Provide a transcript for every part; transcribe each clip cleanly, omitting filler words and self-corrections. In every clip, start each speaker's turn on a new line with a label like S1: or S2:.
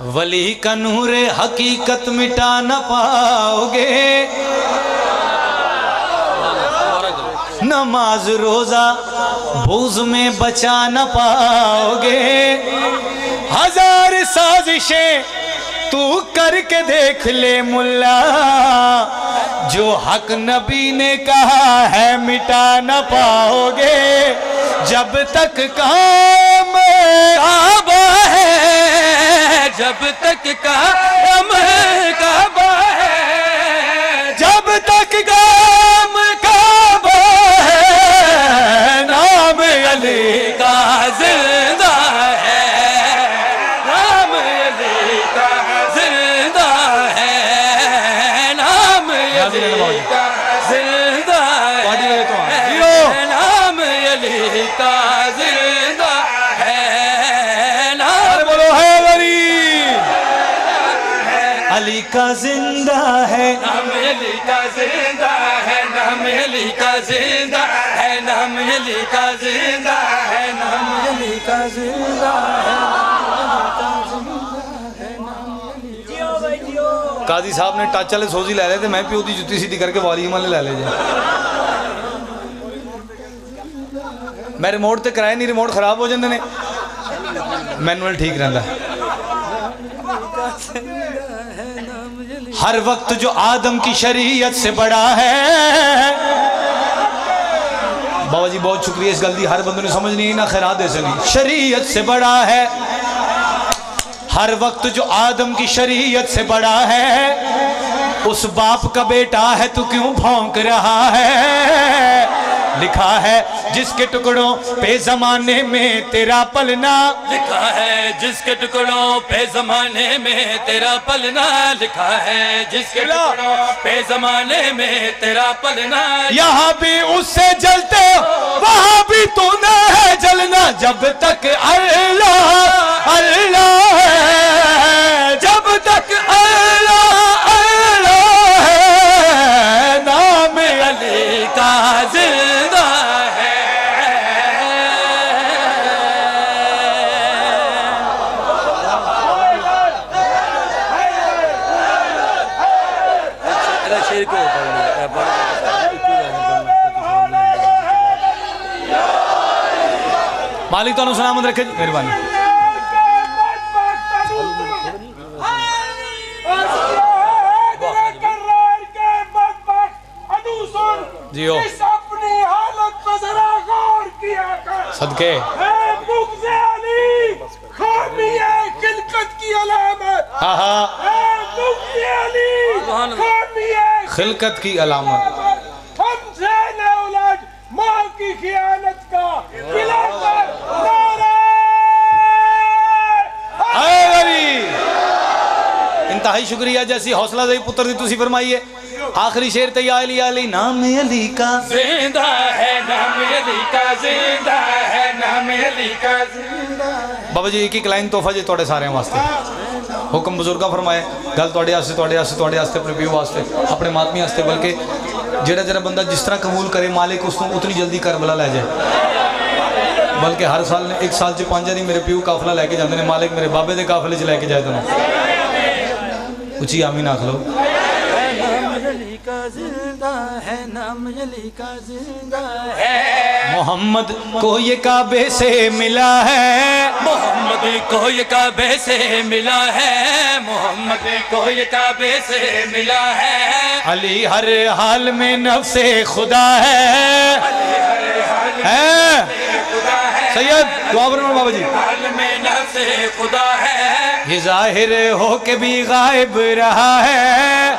S1: वली का नूर हकीकत मिटा न पाओगे, नमाज रोजा बोझ में बचा न पाओगे। हजार साजिशें तू करके देख ले मुल्ला, जो हक नबी ने कहा है मिटा न पाओगे। जब तक काम काबा है, जब तक काम काबा है, जब तक काम काबा है, नाम अली का जिंदा है, नाम अली का जिंदा है, नाम अली का जिंदा है, नाम अली का जिंदा है, नाम बोलो है अली का जिंदा है, नाम अली का जिंदा है, नाम अली का जिंदा है, नाम अली का जिंदा है, नाम अली का जिंदा है। काजी साहब ने टच वाले सोजी ले ले, मैं प्यो की जुत्ती सीधी करके वॉल्यूम वाले ले ले जाए। मैं रिमोट तो कराया नहीं, रिमोट खराब हो जाते ने, मैनुअल ठीक रहता है। हर वक्त जो आदम की शरीयत से बड़ा है। बाबा जी बहुत शुक्रिया, इस गलती हर बंदे ने समझ नहीं ना खैरात दे सकी। शरीयत से बड़ा है, हर वक्त जो आदम की शरीयत से बड़ा है। उस बाप का बेटा है तू क्यों भौंक रहा है। लिखा है जिसके टुकड़ों पे जमाने में तेरा पलना, लिखा है जिसके टुकड़ों पे जमाने में तेरा पलना, लिखा है जिसके टुकड़ों पे जमाने में तेरा पलना। यहाँ भी उससे जलते वहाँ भी तूने है जलना। जब तक अल्लाह अल्लाह है, जब तक अल्लाह अल्लाह है, नाम अली का जिंदा है। शेर को मालिक तो सलामत रखे, मेहरबानी। जियो
S2: अपनी हालत पर जरा गौर किया कर।
S1: सदके खिलकत की अलामत। हाँ हाँ, खिलकत की अलामत।
S2: हमसे न उलझ माँ की खियानत का
S1: इंतहाई शुक्रिया। जैसी हौसला दई पुत्र दी तुसी फरमाइए। आखिरी शेर तैयार अली अली, नाम अली का जिंदा है, नाम अली का जिंदा है, नाम अली का जिंदा है। बाबा जी एक ही लाइन तोहफा जी तुहाडे सारे वास्ते। हुक्म बुजुर्गा फरमाए, गल तुहाडे वास्ते, तुहाडे वास्ते, तुहाडे वास्ते, अपने प्यो वास्ते, अपने मातमी वास्ते। बल्कि जेड़ा जेड़ा बंदा जिस तरह कबूल करे मालिक उसको उतनी जल्दी करबला लै जाए। बल्कि हर साल एक साल च 5 बारी मेरे प्यो काफिला लैके जाते हैं। मालिक मेरे बाबे के काफिले च लैके जाए। तुम उची आमीन आख लो। मोहम्मद को ये काबे से मिला है, मोहम्मद को ये काबे से मिला है, मोहम्मद को ये काबे से मिला है। अली हर हाल में नफ्से खुदा है, अली हर हाल में खुदा है। सैयद दुआ फरमाओ बाबा जी। हाल में नफ्से खुदा है, ये जाहिर हो के भी गायब रहा है,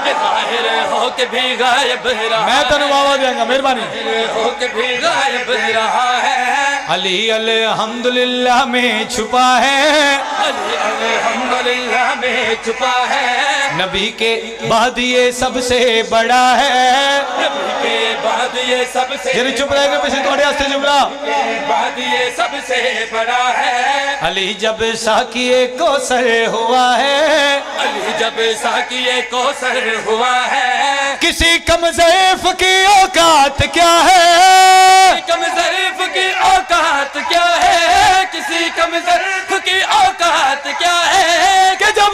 S1: ये जाहिर हो के भी गायब रहा। मैं तेन बाबा देंगा, मेहरबानी। हो के भी गायब रहा है। अली अल्हम्दुलिल्लाह में छुपा है, अली अल्हम्दुलिल्लाह में छुपा है। नबी के बाद ये सबसे बड़ा है, नबी के बाद ये सबसे। जरा चुप रहेगा पीछे थोड़े आस्ते जुमला। बाद ये सबसे बड़ा है। अली जब साकिए को सर हुआ है, अली जब साकिए को सर हुआ है। किसी कम ज़ईफ़ की औकात क्या है, कम ज़ईफ़ की औकात क्या है, किसी कम ज़ईफ़ की औकात क्या है। कि जब